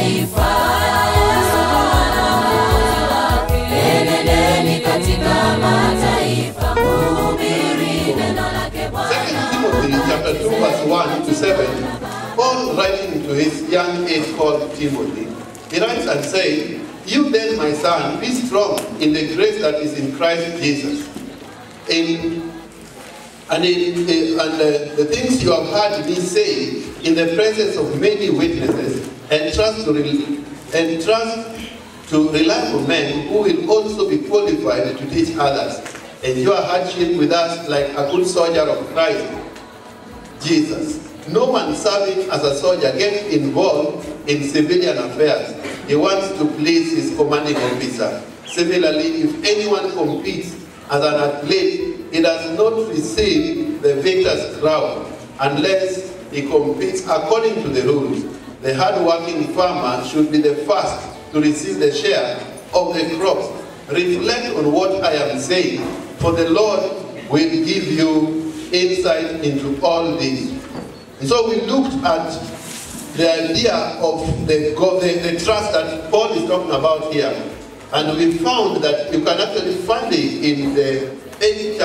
mataifa. Enendeni katika mataifa, kuhubiri neno lake Bwana. 2 Timothy chapter 2 verse 1 to 7, Paul writing to his young age called Timothy, he writes and says, "You then, my son, be strong in the grace that is in Christ Jesus. The things you have heard me say in the presence of many witnesses, and trust to reliable men who will also be qualified to teach others. Endure hardship with us like a good soldier of Christ Jesus. No one serving as a soldier gets involved in civilian affairs. He wants to please his commanding officer. Similarly, if anyone competes as an athlete, he does not receive the victor's crown unless he competes according to the rules. The hard-working farmer should be the first to receive the share of the crops. Reflect on what I am saying, for the Lord will give you insight into all this." And so we looked at the idea of the trust that Paul is talking about here. And we found that you can actually find it in the 8th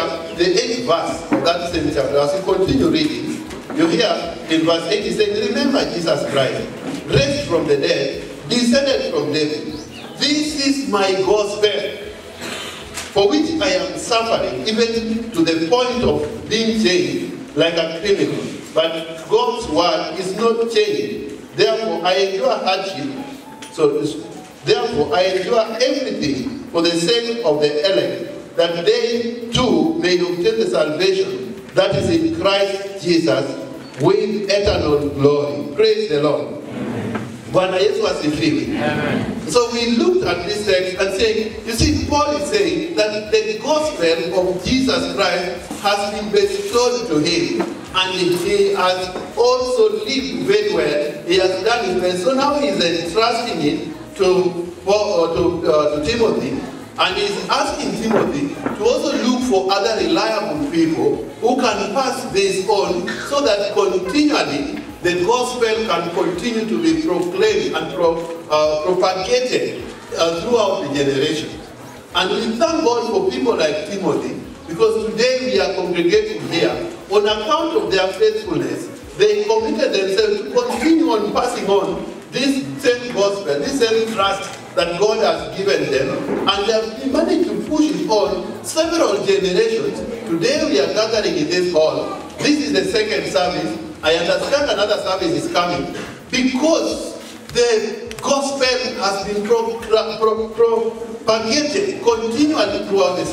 verse of that same chapter. As you continue reading, you hear in verse 8, he says, "Remember Jesus Christ, raised from the dead, descended from David. This is my gospel, for which I am suffering, even to the point of being chained like a criminal. But God's word is not chained. Therefore, I endure hardship. Therefore, I endure everything for the sake of the elect, that they too may obtain the salvation that is in Christ Jesus with eternal glory." Praise the Lord. Bwana Yesu asifiwe. So we looked at this text and saying, you see, Paul is saying that the gospel of Jesus Christ has been bestowed to him, and he has also lived very well. He has done it well. So now he is entrusting it to Timothy, and he is asking Timothy to also look for other reliable people who can pass this on, so that continually the gospel can continue to be proclaimed and propagated throughout the generations. And we thank God for people like Timothy, because today we are congregating here on account of their faithfulness. They committed themselves to continue on passing on this same gospel, this same trust that God has given them, and they have managed to push it on several generations. Today we are gathering in this hall. This is the second service. I understand another service is coming, because the gospel has been propagated continually throughout the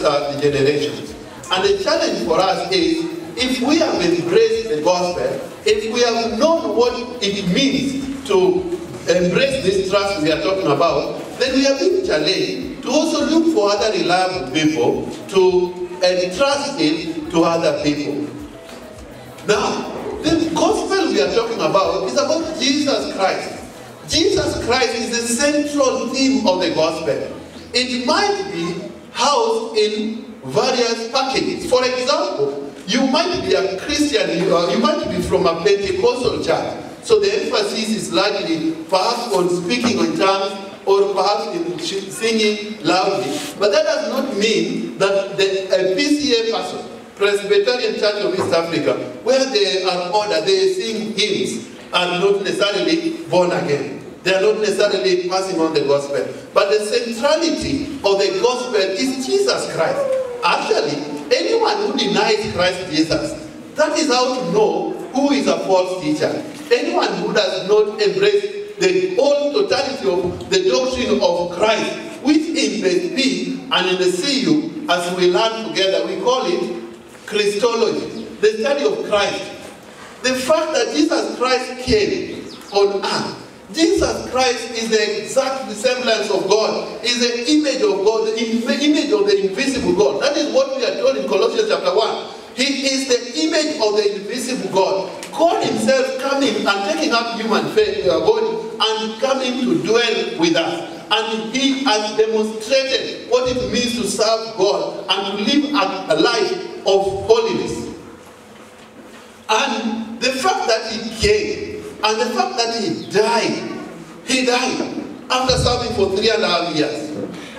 generations. And the challenge for us is, if we have embraced the gospel, if we have known what it means to embrace this trust we are talking about, then we are being challenged to also look for other reliable people to entrust it to other people. Now, the gospel we are talking about is about Jesus Christ. Jesus Christ is the central theme of the gospel. It might be housed in various packages. For example, you might be a Christian, you might be from a Pentecostal church. So the emphasis is largely perhaps on speaking in tongues, or perhaps in singing loudly. But that does not mean that a PCA person, Presbyterian Church of East Africa, where they are ordered, they sing hymns, are not necessarily born again. They are not necessarily passing on the gospel. But the centrality of the gospel is Jesus Christ. Actually, anyone who denies Christ Jesus, that is how to know who is a false teacher. Anyone who does not embrace the whole totality of the doctrine of Christ, which in the P and in the CU, as we learn together, we call it Christology, the study of Christ. The fact that Jesus Christ came on earth, Jesus Christ is the exact resemblance of God, is the image of God, the image of the invisible God. That is what we are told in Colossians chapter 1. He is the image of the invisible God. God himself coming and taking up human body and coming to dwell with us. And he has demonstrated what it means to serve God and to live a life of holiness. And the fact that he came, and the fact that he died, he He died after serving for 3.5 years.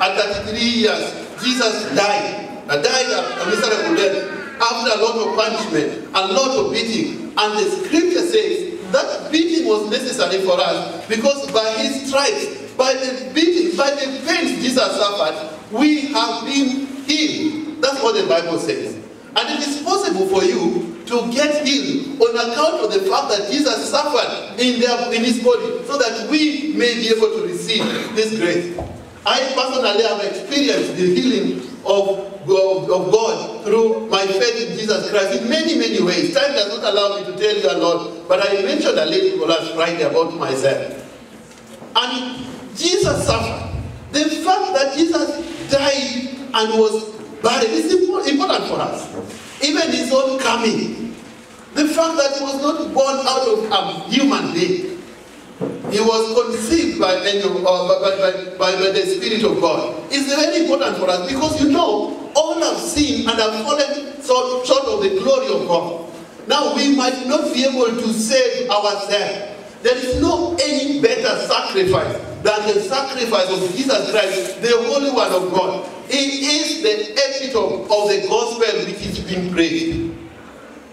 At 33 years, Jesus died. Died a miserable death after a lot of punishment, a lot of beating. And the scripture says that beating was necessary for us because by his stripes, by the beating, by the pains Jesus suffered, we have been healed. That's what the Bible says. And it is possible for you to get healed on account of the fact that Jesus suffered in his body so that we may be able to receive this grace. I personally have experienced the healing of God through my faith in Jesus Christ in many, many ways. Time does not allow me to tell you a lot, but I mentioned a little last Friday about myself. And Jesus suffered. The fact that Jesus died and was buried is important for us. Even his own coming. The fact that he was not born out of a human being. He was conceived by the Spirit of God. It's very important for us because you know, all have sinned and have fallen short of the glory of God. Now we might not be able to save ourselves. There is no any better sacrifice than the sacrifice of Jesus Christ, the Holy One of God. He is the epitome of the gospel which is being preached.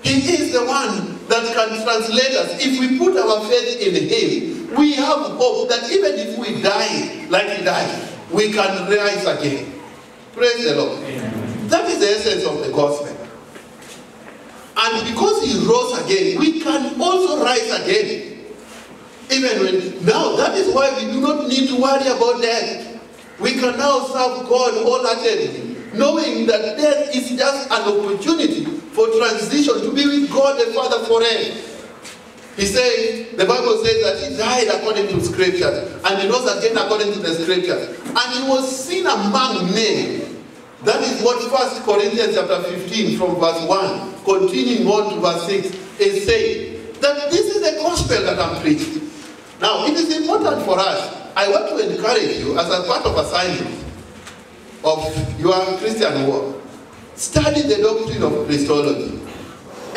He is the one that can translate us. If we put our faith in him, we have hope that even if we die like he died, we can rise again. Praise the Lord. Amen. That is the essence of the gospel. And because he rose again, we can also rise again. Even when, now that is why we do not need to worry about death. We can now serve God wholeheartedly, knowing that death is just an opportunity for transition to be with God the Father forever. He says, the Bible says that he died according to scriptures, and he rose again according to the scriptures. And he was seen among men. That is what 1 Corinthians chapter 15 from verse 1, continuing on to verse 6, is saying. That this is the gospel that I'm preaching. Now, it is important for us. I want to encourage you as a part of assignment of your Christian work. Study the doctrine of Christology.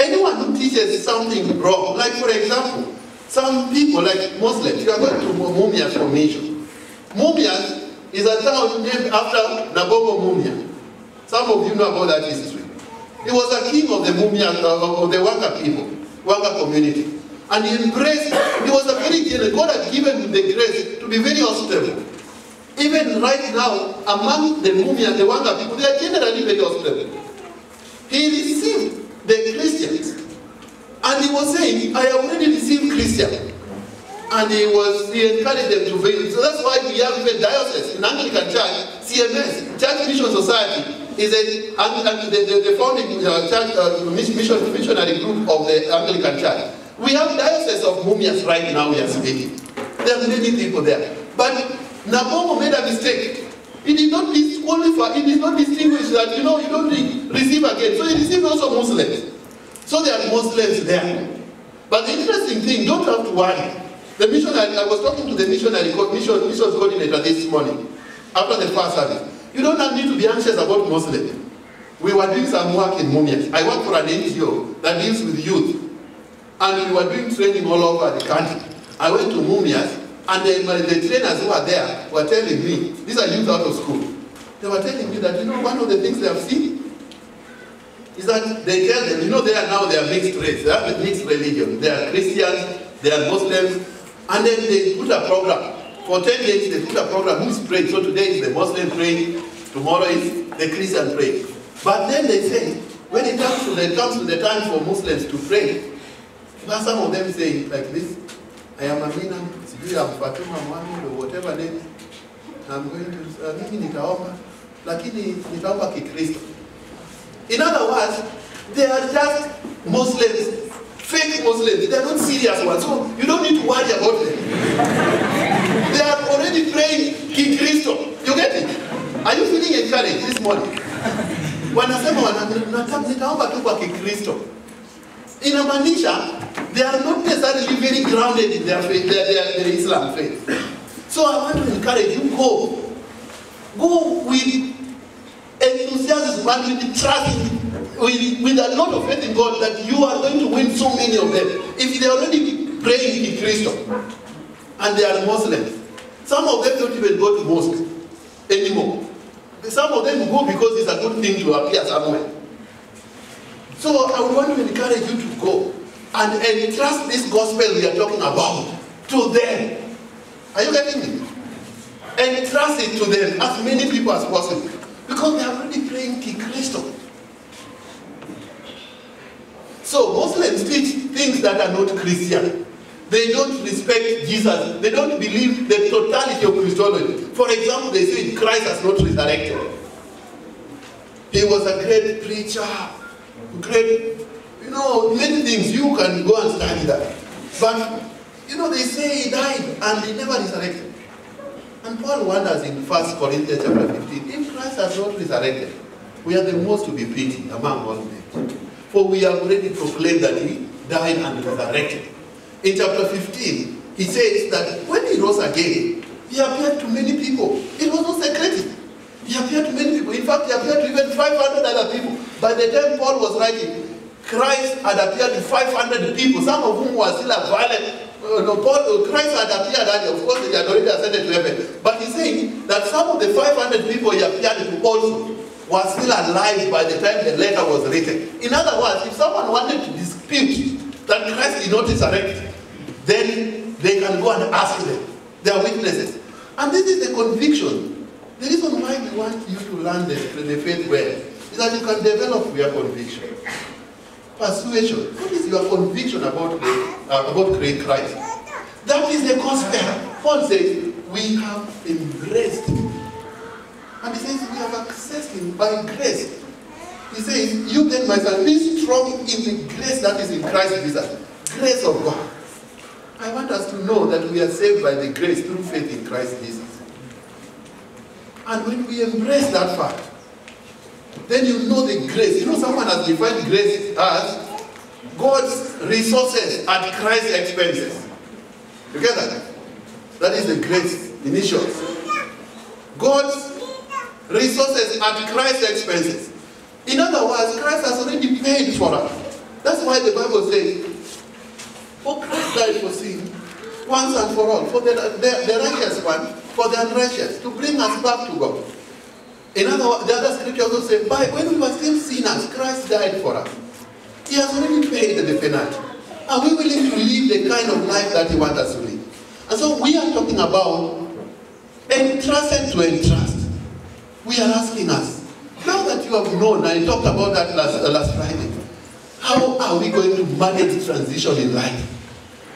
Anyone who teaches something wrong, like for example, some people like Muslims, you are going to Mumias for mission. Mumias is a town named after Nabogo Mumia. Some of you know about that history. He was a king of the Mumia, of the Wanga people, Wanga community. And he embraced, he was a very generous, God had given him the grace to be very hospitable. Even right now, among the Mumia, the Wanga people, they are generally very hospitable. He received the Christians. And he was saying, I have already received Christians. And he encouraged them to be. So that's why we have even diocese in Anglican Church, CMS, Church Mission Society, is the founding church missionary group of the Anglican Church. We have diocese of Mumias right now we are speaking. There are many people there. But Nabomo made a mistake. He did not disqualify, he did not distinguish that, you know, you don't receive again. So he received also Muslims. So there are Muslims there. But the interesting thing, don't have to worry. The missionary, I was talking to the missionary, missions coordinator this morning, after the first service. You don't need to be anxious about Muslims. We were doing some work in Mumias. I work for an NGO that deals with youth. And we were doing training all over the country. I went to Mumias, and the trainers who were there were telling me, these are youth out of school. They were telling me that, you know, one of the things they have seen is that they tell them, you know, they are mixed race, they have a mixed religion. They are Christians, they are Muslims, and then they put a program. For 10 days, they put a program who's praying. So today is the Muslim praying, tomorrow is the Christian praying. But then they say, when it comes to the time for Muslims to pray, some of them say like this, I am Amina, I'm Fatuma Muhammad or whatever name, I'm going to, mimi nitaomba, lakini nitaomba kikristo. In other words, they are just Muslims, fake Muslims, they are not serious ones, so you don't need to worry about them. They are already praying kikristo. You get it? Are you feeling encouraged this morning? Wanasema nitaomba tu kwa kikristo. Inamaanisha, they are not necessarily very grounded in their faith, their Islam faith. So I want to encourage you, go with enthusiasm and with trust, with a lot of faith in God that you are going to win so many of them. If they are already praying in Christ and they are Muslims, Some of them don't even go to mosque anymore. Some of them go because it's a good thing to appear somewhere. So I would want to encourage you to go and entrust this gospel we are talking about to them. Are you getting me? Entrust it to them, as many people as possible. Because they are already praying King Christo. So Muslims teach things that are not Christian. They don't respect Jesus. They don't believe the totality of Christology. For example, they say Christ has not resurrected. He was a great preacher, great, many things. You can go and study that. But, they say he died and he never resurrected. And Paul wonders in 1 Corinthians chapter 15, if Christ has not resurrected, we are the most to be pitied among all men. For we have already proclaimed that he died and resurrected. In chapter 15, he says that when he rose again, he appeared to many people. It was not secretive. He appeared to many people. In fact, he appeared to even 500 other people. By the time Paul was writing, Christ had appeared to 500 people, some of whom were still violent. Christ had appeared earlier. Of course, he had already ascended to heaven. But he's saying that some of the 500 people he appeared to also were still alive by the time the letter was written. In other words, if someone wanted to dispute that Christ did not resurrect, then they can go and ask them. They are witnesses. And this is the conviction. The reason why we want you to learn the faith well is that you can develop your conviction. Persuasion. What is your conviction about great Christ? That is the gospel. Paul says, we have embraced him. And he says, we have accessed him by grace. He says, you then, my son, be strong in the grace that is in Christ Jesus. Grace of God. I want us to know that we are saved by the grace through faith in Christ Jesus. And when we embrace that fact, then you know the grace. Someone has defined grace as God's resources at Christ's expenses. You get that? That is the grace initials. God's resources at Christ's expenses. In other words, Christ has already paid for us. That's why the Bible says, for Christ died for sin, once and for all, for the righteous one, for the unrighteous, to bring us back to God. In other words, the other scripture also says, when we were still sinners, Christ died for us. He has already paid the penalty. Are we willing to live the kind of life that he wants us to live? And so we are talking about entrusted to entrust. We are asking us, now that you have known, I talked about that last Friday, how are we going to manage transition in life?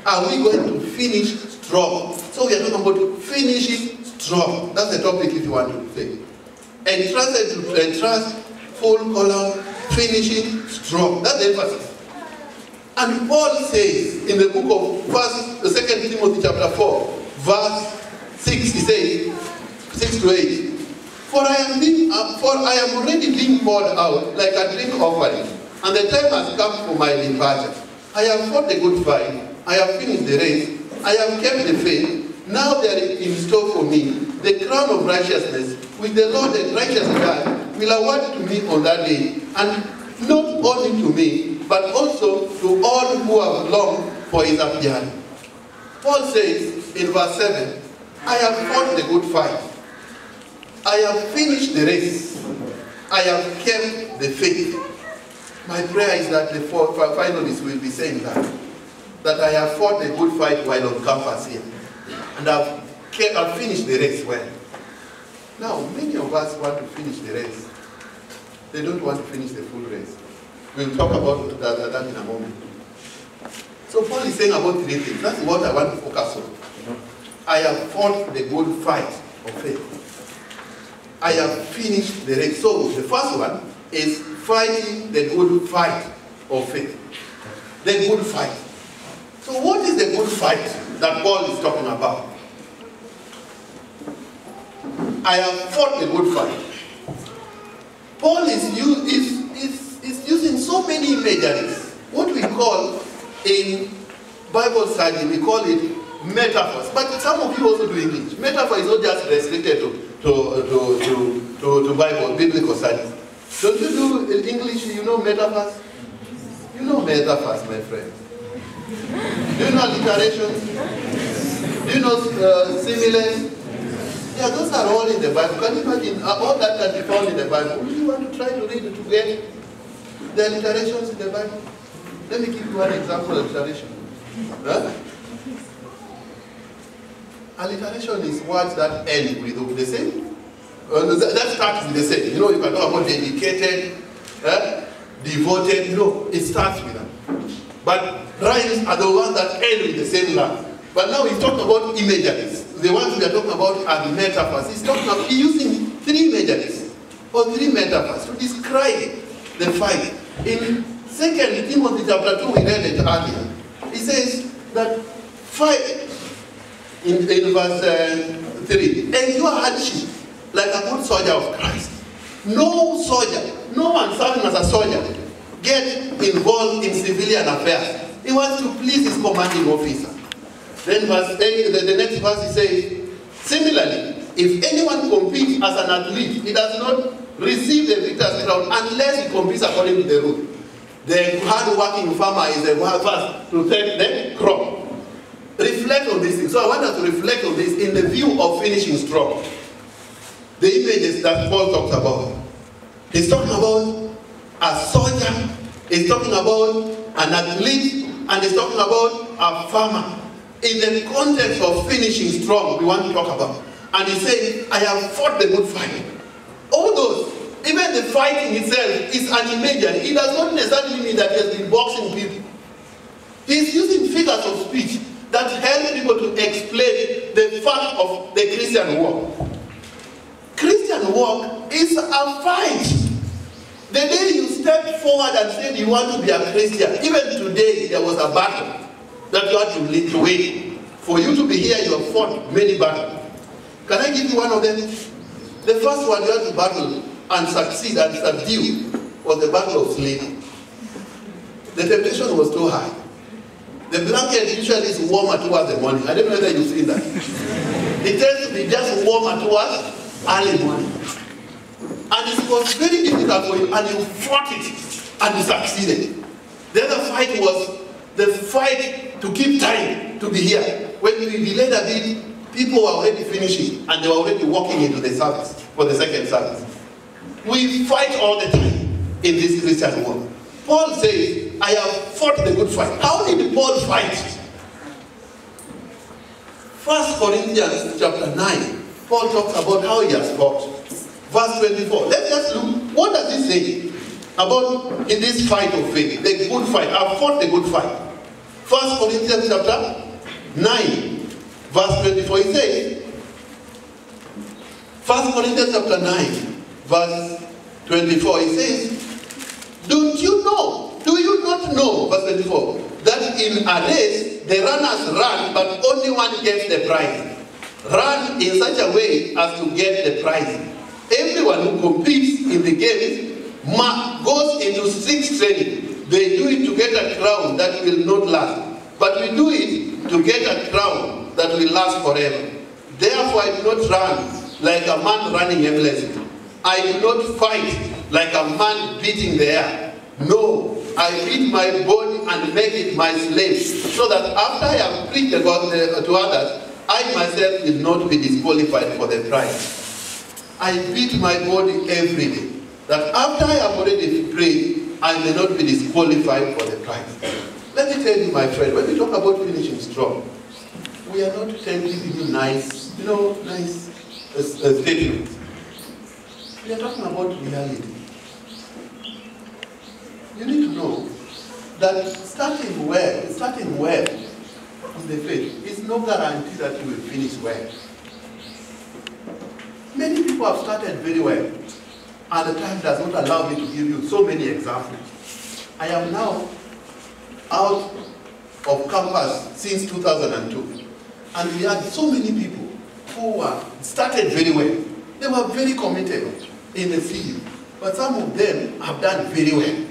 Are we going to finish strong? So we are talking about finishing strong. That's the topic if you want to say. Entrusted to entrust, full column, finishing strong. That's the emphasis. And Paul says in the book of 2 Timothy chapter 4, verse 6, he says, 6 to 8, For I am already being poured out like a drink offering, and the time has come for my departure. I have fought the good fight, I have finished the race, I have kept the faith. Now there is in store for me the crown of righteousness, which the Lord, the righteous God, will award to me on that day, and not only to me, but also to all who have longed for his appearing. Paul says in verse 7, I have fought the good fight, I have finished the race, I have kept the faith. My prayer is that the finalists will be saying that I have fought the good fight while on campus here, and I've finished the race well. Now, many of us want to finish the race. They don't want to finish the full race. We'll talk about that in a moment. So Paul is saying about three things. That's what I want to focus on. I have fought the good fight of faith. I have finished the race. So the first one is fighting the good fight of faith. The good fight. So what is the good fight that Paul is talking about? I have fought the good fight. Paul is using so many imageries. What we call in Bible study, we call it metaphors. But some of you also do English. Metaphor is not just restricted to Bible, biblical studies. Don't you do in English, you know metaphors? You know metaphors, my friend. Do you know alliteration? Do you know similes? Yeah, those are all in the Bible. Can you imagine all that can be found in the Bible? Do you want to try to read it to get the alliterations in the Bible? Let me give you one example of alliteration. Huh? Alliteration is words that end with the same. That starts with the same. You know, you can talk about dedicated, devoted. You know, it starts with that. But rhymes are the ones that end with the same line. But now he's talking about imageries. The ones we are talking about are metaphors. He's talking about using 3 imageries or 3 metaphors to describe the fight. In 2 Timothy chapter 2, we read it earlier. He says that fight in verse 3. Endure hardship like a good soldier of Christ. No soldier, no one serving as a soldier, get involved in civilian affairs. He wants to please his commanding officer. Then verse 8, the next verse he says, similarly, if anyone competes as an athlete, he does not receive the victor's crown unless he competes according to the rule. The hard-working farmer is the first to take the crop. Reflect on this thing. So I want us to reflect on this in the view of finishing strong. The images that Paul talks about. He's talking about a soldier, he's talking about an athlete, and he's talking about a farmer. In the context of finishing strong, we want to talk about. And he said, I have fought the good fight. All those, even the fighting itself is an imagery. It does not necessarily mean that he has been boxing people. He's using figures of speech that help people to explain the fact of the Christian walk. Christian walk is a fight. The day you step forward and said you want to be a Christian, even today there was a battle that you had to win. For you to be here, you have fought many battles. Can I give you one of them? The first one you had to battle and succeed and subdue was the battle of slavery. The temptation was too high. The blanket usually is warmer towards the morning. I don't know whether you've seen that. It tends to be just warmer towards early morning. And it was very difficult for you, and you fought it, and you succeeded. The other fight was the fight to keep time to be here. When we delayed a bit, people were already finishing, and they were already walking into the service for the second service. We fight all the time in this Christian world. Paul says, I have fought the good fight. How did Paul fight? 1 Corinthians chapter 9, Paul talks about how he has fought. Verse 24. Let's just look. What does it say about in this fight of faith? The good fight. I've fought the good fight. 1 Corinthians chapter 9, verse 24. It says, 1 Corinthians chapter 9, verse 24. It says, don't you know? Do you not know, verse 24, that in a race the runners run, but only one gets the prize. Run in such a way as to get the prize. Everyone who competes in the games goes into strict training. They do it to get a crown that will not last. But we do it to get a crown that will last forever. Therefore I do not run like a man running aimlessly. I do not fight like a man beating the air. No, I beat my body and make it my slave, so that after I have preached the gospel to others, I myself will not be disqualified for the prize. I beat my body every day, that after I have already prayed, I may not be disqualified for the prize. Let me tell you, my friend, when we talk about finishing strong, we are not giving you nice, nice statements. We are talking about reality. You need to know that starting well in the faith is no guarantee that you will finish well. Many people have started very well, and the time does not allow me to give you so many examples. I am now out of campus since 2002, and we had so many people who started very well. They were very committed in the field, but some of them have done very well.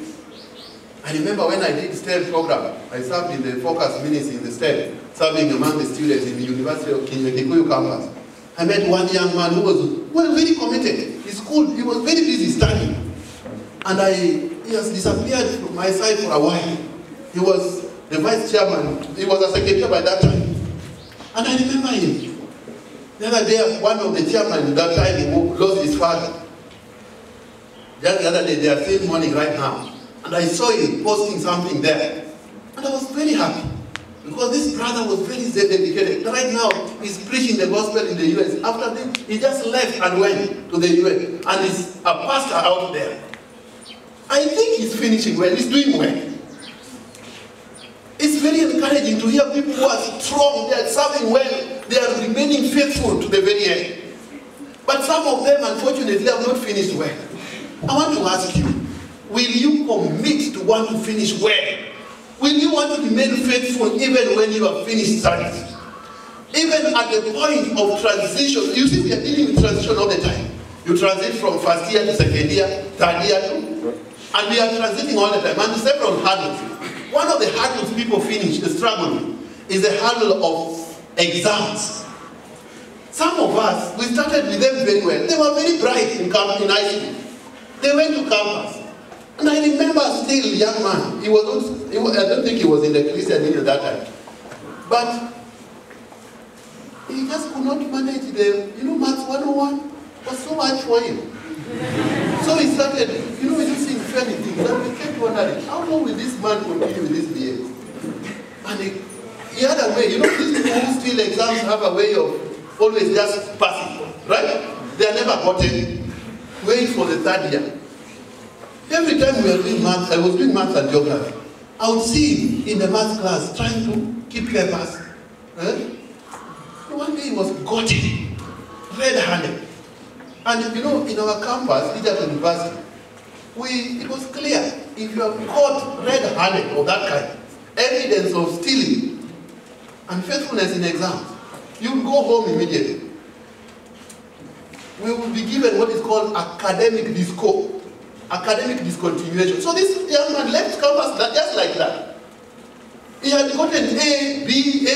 I remember when I did STEM program, I served in the focus ministry in the STEM, serving among the students in the University of Kikuyu campus. I met one young man who was very committed. His school, he was very busy studying. And he has disappeared from my side for a while. He was the vice chairman. He was a secretary by that time. And I remember him. The other day, one of the chairmen, that time he lost his father. Just the other day, they are still mourning right now. And I saw him posting something there. And I was very happy. Because this brother was very dedicated. Right now, he's preaching the gospel in the US. After this, he just left and went to the US. And he's a pastor out there. I think he's finishing well. He's doing well. It's very encouraging to hear people who are strong. They are serving well. They are remaining faithful to the very end. But some of them, unfortunately, have not finished well. I want to ask you, will you commit to want to finish well? Will you want to remain faithful even when you have finished studies? Even at the point of transition, you see we are dealing with transition all the time. You transit from first year to second year, third year to, and we are transiting all the time, and several hurdles. One of the hurdles people finish, the struggle with, is the hurdle of exams. Some of us, we started with them very well. They were very bright in high school. They went to campus. And I remember still a young man. I don't think he was in the Christian Union at that time. But he just could not manage Maths 101 was so much for him. So he started, using funny things. And we kept wondering, how long will this man continue with this behavior? And the other way, these people who steal exams have a way of always just passing, right? They are never gotten. Wait for the third year. Every time we were doing maths, I was doing maths and geography. I would see him in the maths class trying to keep papers. One day he was gotten, red-handed. And in our campus, Leadership University, it was clear, if you are caught red-handed of that kind, evidence of stealing and faithfulness in exams, you will go home immediately. We will be given what is called academic discontinuation. So this young man left campus just like that. He had gotten A, B, A,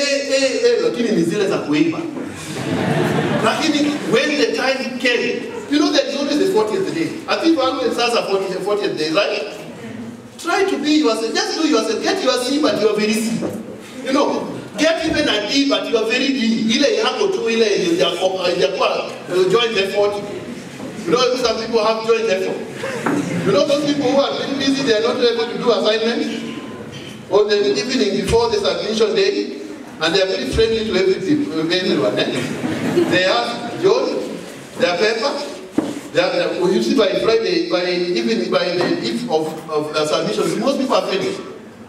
lakini ni zile za kuiba. Lakini when the time came, there is always the 40th day. I think always has a 40th day, right? Try to be yourself, just do yourself, get your C but you are very C. Get even a D but you are very D. Ile yako tu ile joint effort. Some people have joint effort. Those people who are very busy, they are not able to do assignments. Or the evening before this admission day, and they are very friendly to everyone. They ask John, their paper. You see by Friday, by the eve of submission, most people are finished.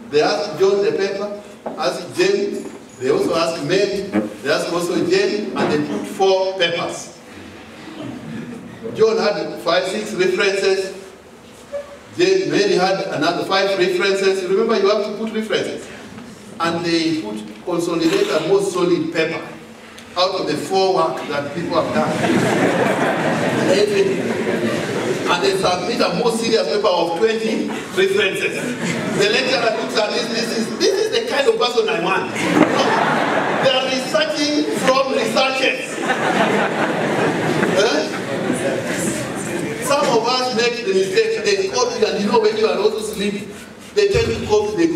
They ask John the paper, ask James, they also ask Mary, they ask also Jane, and they put 4 papers. John had 5, 6 references. Mary had another 5 references. Remember, you have to put references. And they consolidate a more solid paper out of the 4 work that people have done. And they submit a more serious paper of 20 references. The lecturer looks at this is the kind of person I want. They are researching from researchers. Some of us make the mistake, they copy, and when you are also sleeping, they tell you copy, they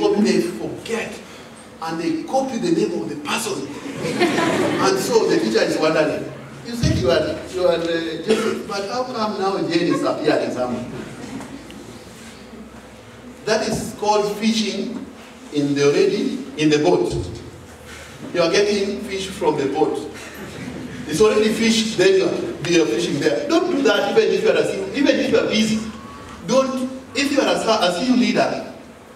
forget. And they copy the name of the person. And so the teacher is wondering, you said you are Joseph, but how come now Jane is appearing somewhere? That is called fishing in the boat. You are getting fish from the boat. It's already fish, then you are fishing there. Don't do that even if you are busy. If you are a CU leader,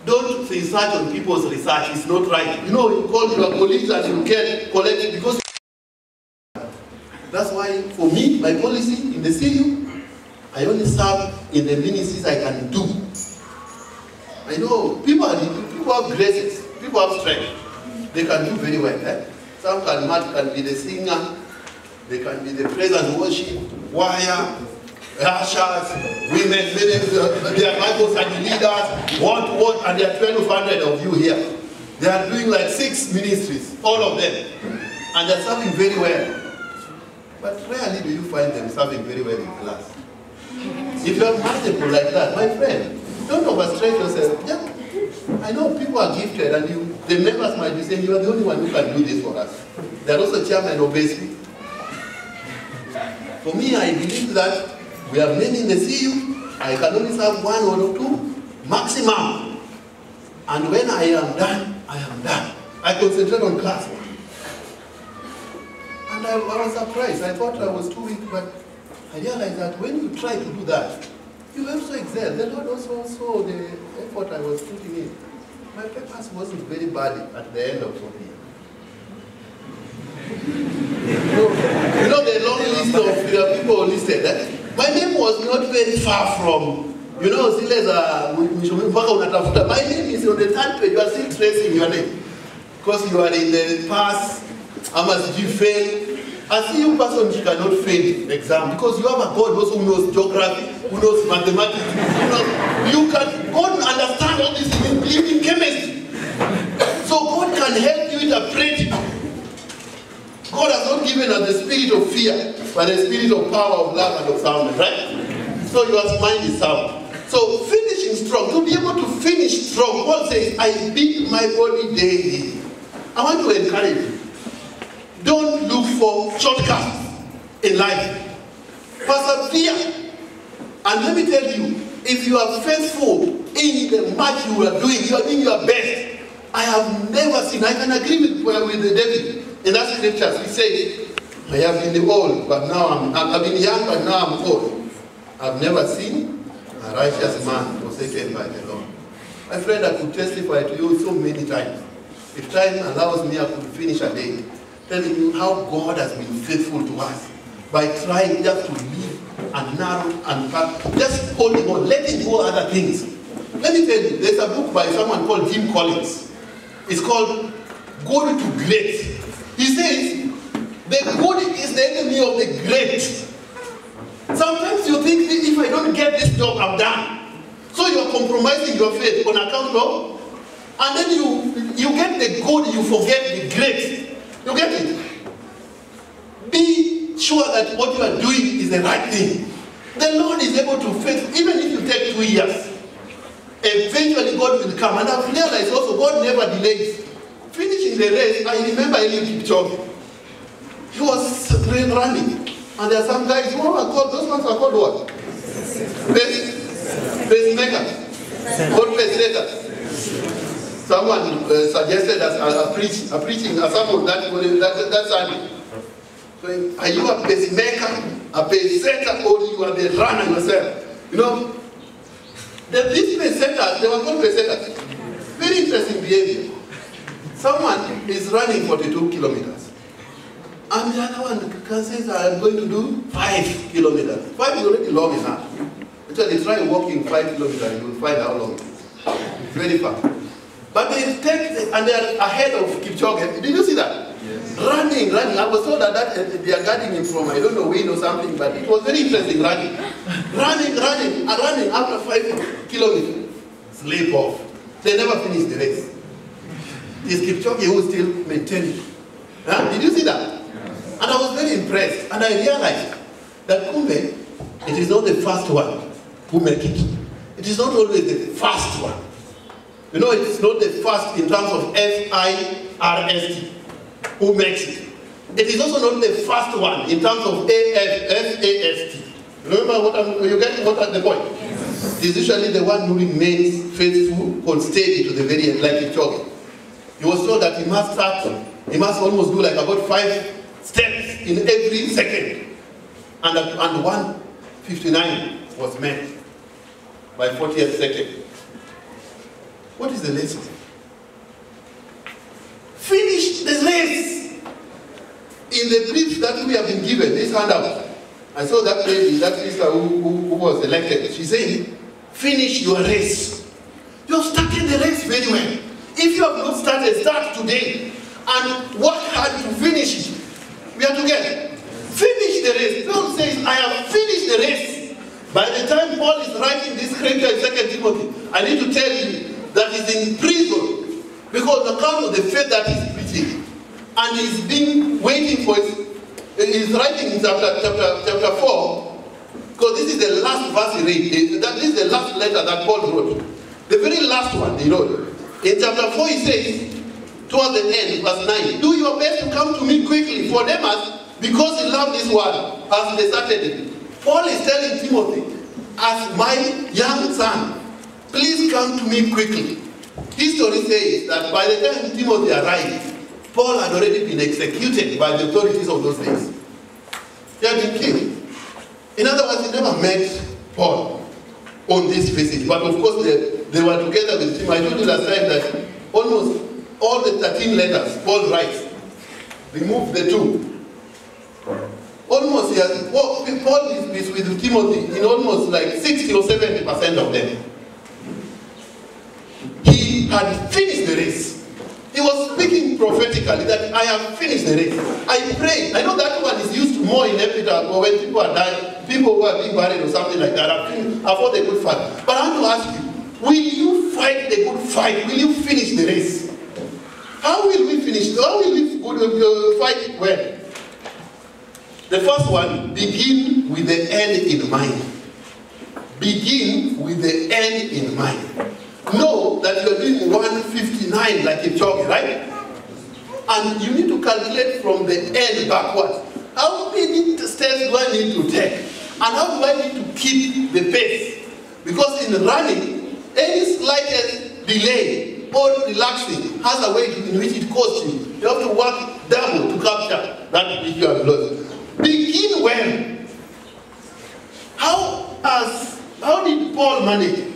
don't research on people's research. It's not right. You call your colleagues and you can collect it because that's why for me, my policy in the CU, I only serve in the ministries I can do. I know people have graces, people have strength. They can do very well. Some can be the singer, they can be the praise and worship, choir, ushers, women, their Bible study leaders, what, and there are 1,200 of you here. They are doing like 6 ministries, all of them, and they're serving very well. But rarely do you find them serving very well in class. If you are multiple like that, my friend, don't overstretch yourself. Yeah. I know people are gifted, and the members might be saying, you are the only one who can do this for us. They are also chairman of BASIC. For me, I believe that we have many in the CU. I can only serve 1 or 2 maximum. And when I am done, I am done. I concentrate on class. And I was surprised. I thought I was too weak, but I realized that when you try to do that, you also excel. The Lord also saw the effort I was putting in. My papers wasn't very bad at the end of the year. You know the long list of people listed. My name was not very far from, you know, my name is on the 3rd page. You are still tracing your name. Because you are in the pass, did you fail? I see you person who cannot fail exam because you have a God also who knows geography, who knows mathematics, who knows, you can God understand all these things in chemistry. So God can help you interpret it. God has not given us the spirit of fear, but the spirit of power, of love, and of soundness, right? So your mind is sound. So finishing strong, to be able to finish strong, Paul says, I beat my body daily. I want to encourage you. Don't look for shortcuts in life. Persevere. And let me tell you, if you are faithful in the match you are doing your best. I have never seen, I can agree with David. In that scriptures, he says, I have been old, but now I've been young, but now I'm old. I've never seen a righteous man forsaken by the Lord. My friend, I could testify to you so many times. If time allows me, I could finish a day telling you how God has been faithful to us by trying just to live and narrow and back, just holding on, letting go other things. Let me tell you, there's a book by someone called Jim Collins. It's called Good to Great. He says, the good is the enemy of the great. Sometimes you think, if I don't get this job, I'm done. So you're compromising your faith on account of, and then you get the good, you forget the great. You get it? Be sure that what you are doing is the right thing. The Lord is able to faith, even if you take 2 years. Eventually God will come. And I've realized also God never delays. Finishing the race, I remember Eliud Kipchoge. He was running. And there are some guys who are called, those ones are called what? Pacemakers. Or pacemakers. Someone suggested as a preaching a sermon that Sunday. So, are you a pacemaker, a pace setter, or you are the runner yourself? You know, these pace setters, they were called pace setters. Very interesting behavior. Someone is running 42 kilometers. And the other one says, I'm going to do 5 kilometers. 5 is already long enough. Actually, try walking 5 kilometers, you will find how long it is. It's very far. But they take, and they are ahead of Kipchoge. Did you see that? Yes. Running. I was told that they are guarding him from, I don't know, wind or something, but it was very interesting, running. Running after 5 kilometers. Slip off. They never finished the race. It's Kipchoge who still maintained it. Huh? Did you see that? Yes. And I was very impressed. And I realized that Kumbe, it is not the first one who make it. It is not always the first one. You know, it's not the first in terms of FIRST who makes it. It is also not the first one in terms of FAST. Remember you get what the point? Yes. It is usually the one who remains faithful or steady to the very end, like Kipchoge. He was told that he must almost do like about 5 steps in every second. And 1:59 was met by 40th second. What is the lesson? Finish the race. In the brief that we have been given, this handout, I saw that lady, that sister who was elected. She said, finish your race. You have started the race very well. If you have not started, start today. And work hard to finish it. We are together. Finish the race. Paul says, I have finished the race. By the time Paul is writing this scripture in 2 Timothy, I need to tell you, that is in prison because the account of the faith that he's preaching, and he's been waiting for he's writing in chapter 4, because this is the last verse he read. This is the last letter that Paul wrote. The very last one he wrote. In chapter 4 he says, towards the end, verse 9, do your best to come to me quickly, for Demas, because he loved this world, has deserted him. Paul is telling Timothy, as my young son, please come to me quickly. History says that by the time Timothy arrived, Paul had already been executed by the authorities of those days. He had been killed. In other words, he never met Paul on this visit. But of course, they were together with him. I told you last time that almost all the 13 letters Paul writes, remove the 2. Almost, he has, Paul is with Timothy in almost like 60 or 70% of them. He had finished the race. He was speaking prophetically that I have finished the race. I pray. I know that one is used more in Epital, or when people are dying, people who are being buried or something like that, have fought the good fight. But I want to ask you, will you fight the good fight? Will you finish the race? How will we finish? How will we fight it well? The first one, begin with the end in mind. Begin with the end in mind. Know that you are doing 159 like a jog, right? And you need to calculate from the end backwards. How many steps do I need to take? And how do I need to keep the pace? Because in running, any slightest delay or relaxing has a way in which it costs you. You have to work double to capture that which you have lost. Begin well. How did Paul manage it?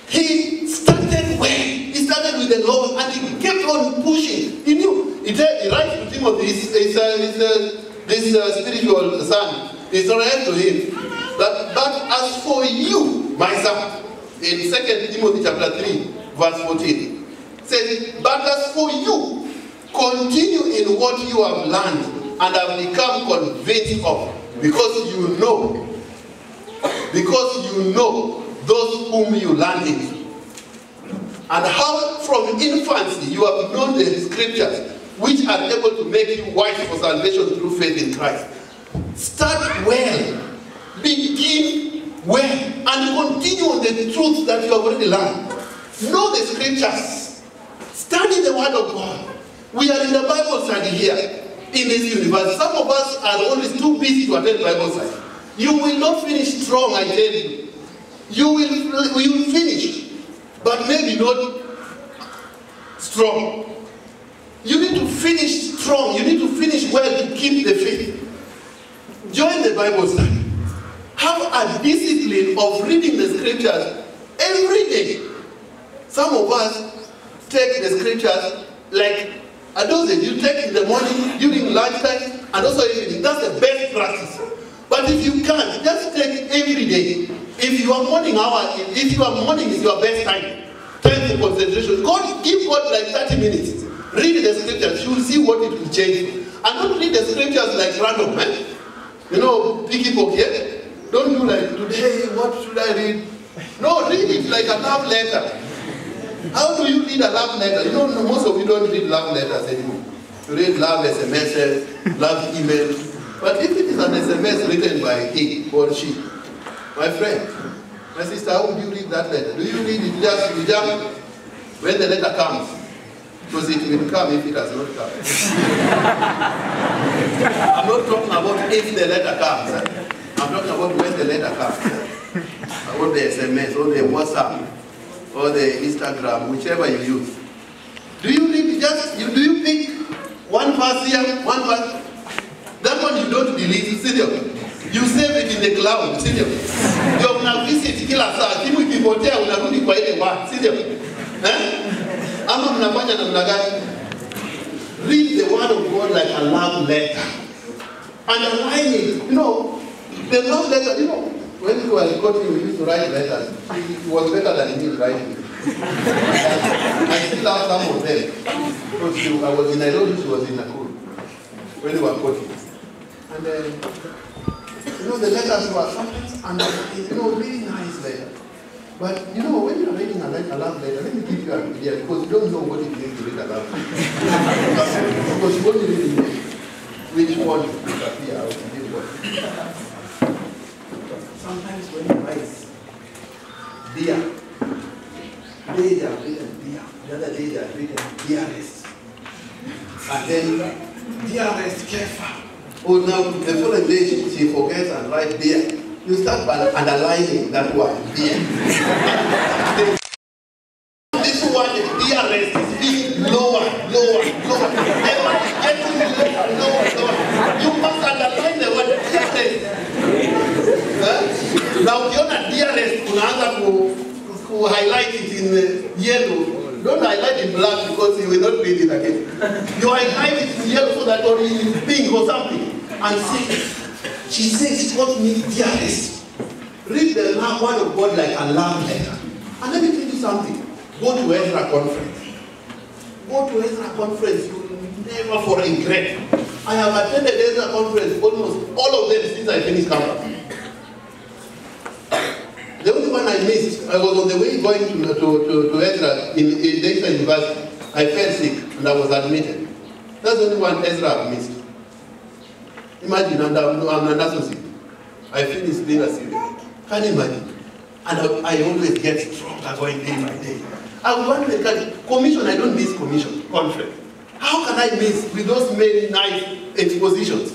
He started well. He started with the Lord and he kept on pushing. He knew. He writes to Timothy, this spiritual son, he writes to him that, but as for you, my son, in 2 Timothy chapter 3, verse 14, says, but as for you, continue in what you have learned and have become convinced of, because you know those whom you learned it, and how from infancy you have known the scriptures, which are able to make you wise for salvation through faith in Christ. Start well, begin well, and continue on the truths that you have already learned. Know the scriptures, study the word of God. We are in the Bible study here in this universe. Some of us are always too busy to attend Bible study. You will not finish strong, I tell you. You will finish, but maybe not strong. You need to finish strong. You need to finish well to keep the faith. Join the Bible study. Have a discipline of reading the scriptures every day. Some of us take the scriptures like a dozen. You take in the morning, during lunchtime, and also evening. That's the best practice. But if you can't, just take every day. If your morning is your best time for concentration, give God like 30 minutes. Read the scriptures, you will see what it will change. And don't read the scriptures like random, man. You know, picky pocket. Don't do like, today, what should I read? No, read it like a love letter. How do you read a love letter? You don't know, most of you don't read love letters anymore. You read love SMSs, love emails. But if it is an SMS written by he or she, my friend, my sister, how would you read that letter? Do you read it just when the letter comes? Because it will come if it has not come. I'm not talking about if the letter comes. I'm talking about when the letter comes. Or the SMS, or the WhatsApp, or the Instagram, whichever you use. Do you read it do you pick one verse here, one verse? That one you don't delete, serious. You save it in the cloud, serious. You una visit kila saa, timu ikipotea unarudi kwa ile wa, serious. Ama mnafanya namna gani? Read the word of God like a love letter. Underline it. You know, the love letter, you know, when you were in coaching, we used to write letters. It was better than me writing. I still have some of them. Because I was in Nairobi, she was in Nakuru. When we were coaching. And you know, the letters were sometimes underlined, you know, really nice letters. But you know, when you're reading a love letter, let me give you an idea, because you don't know what it means to read a love letter. Because you only really know which one will appear or to give what. Sometimes when you write, dear, they are written dear. The other day they are written dearest. And then dearest Kefa. Oh, now the following day she forgets and writes beer. You start by underlining that word, beer. This one, DRS, is being lower. The one is getting lower. You must underline the word DRS. Now, if you're not DRS, you highlight it in yellow. Don't highlight in black because you will not read it again. You highlight it in yellow so that or in pink or something. And see, she says she wants me DRS. Read the word of God like a love letter. And let me tell you something. Go to Ezra conference. Go to Ezra conference. You will never for regret. I have attended Ezra conference almost all of them since I finished campus. The only one I missed, I was on the way going to Ezra in Dexter University. I fell sick and I was admitted. That's the only one Ezra I've missed. Imagine, I'm an associate. I finished being a student. Can you imagine? And I always get stronger going day by day. I want to commission, I don't miss commission, conference. How can I miss with those many nice expositions?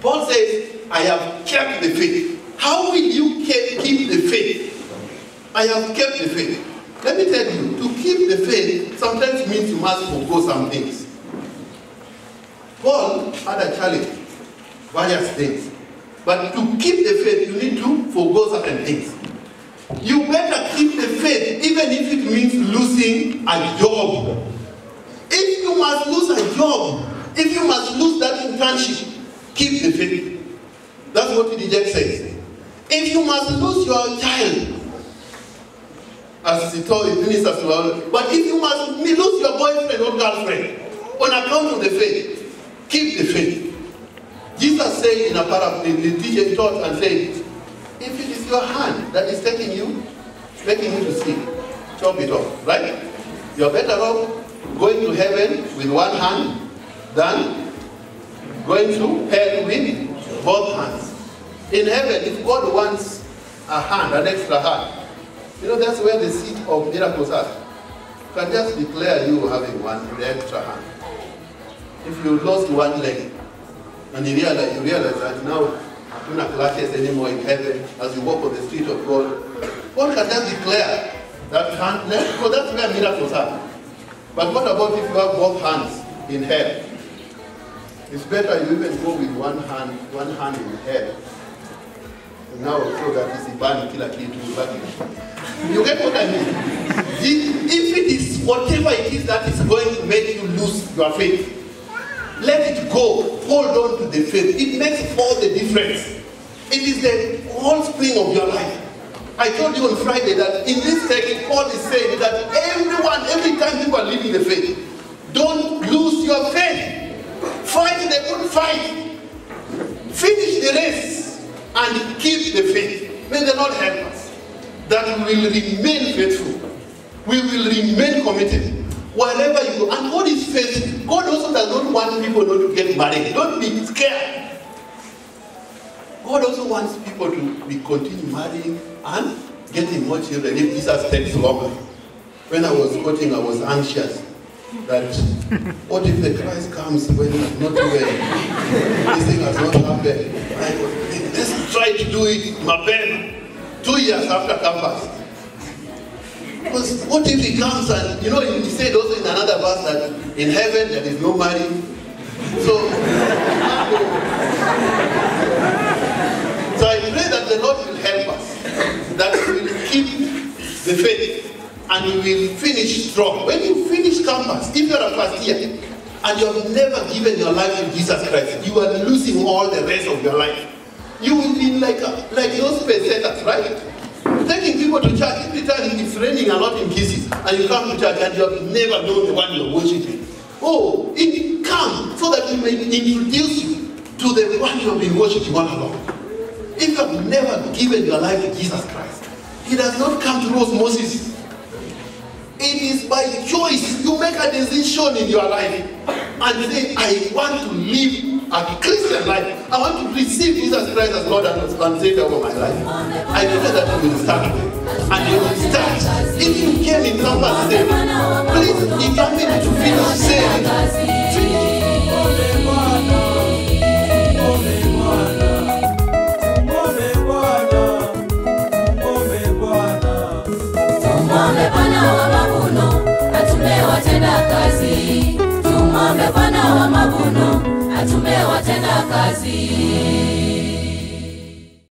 Paul says, I have kept the faith. How will you keep the faith? I have kept the faith. Let me tell you, to keep the faith sometimes means you must forgo some things. Paul had a challenge, various things. But to keep the faith, you need to forgo certain things. You better keep the faith, even if it means losing a job. If you must lose a job, if you must lose that internship, keep the faith. That's what the text says. If you must lose your child, as he told his ministers to all, but if you must lose your boyfriend or girlfriend on account of the faith, keep the faith. Jesus said in a parable, the teacher taught and said, if it is your hand that is taking you to sin, chop it off, right? You're better off going to heaven with one hand than going to hell with both hands. In heaven, if God wants a hand, an extra hand, you know that's where the seat of miracles are. You can just declare you having the extra hand. If you lost one leg, and you realize that now you're not clutches anymore in heaven as you walk on the street of God, God can just declare that hand left, because that's where miracles are. But what about if you have both hands in hell? It's better you even go with one hand in hell. And now so that it's a bad killer key to back. You get what I mean? If it is whatever it is that is going to make you lose your faith, let it go. Hold on to the faith. It makes all the difference. It is the whole spring of your life. I told you on Friday that in this text, Paul is saying that every time you are living the faith, don't lose your faith. Fight the good fight. Finish the race and keep the faith. May the Lord help us that we will remain faithful. We will remain committed. Wherever you go, and God is faithful. God also does not want people not to get married. Don't be scared. God also wants people to continue marrying and getting more children if Jesus takes longer. When I was quoting, I was anxious that what if the Christ comes when it's not well? This thing has not happened. Let's try to do it, Mabel, 2 years after campus. Because what if he comes and, you know, he said also in another verse that in heaven there is no marrying. So I pray that the Lord will help us, that we will keep the faith and we will finish strong. When you finish campus, if you're a first year and you have never given your life to Jesus Christ, you are losing all the rest of your life. You will be like those pesetas, right? Taking people to church every time it's raining a lot in Kisses, and you come to church and you have never known the one you're worshiping. Oh, it come so that we may introduce you to the one you have been worshiping all along. If you have never given your life to Jesus Christ, He does not come through osmosis. It is by choice. You make a decision in your life and say, I want to live a Christian life. I want to receive Jesus Christ as Lord and Savior over my life. I pray that you will start. And you will start. If you came in campus today, please determine to finish saving. Tumwombe Bwana wa mavuno atume watenda kazi. Tumwombe Bwana wa mavuno atume watenda kazi.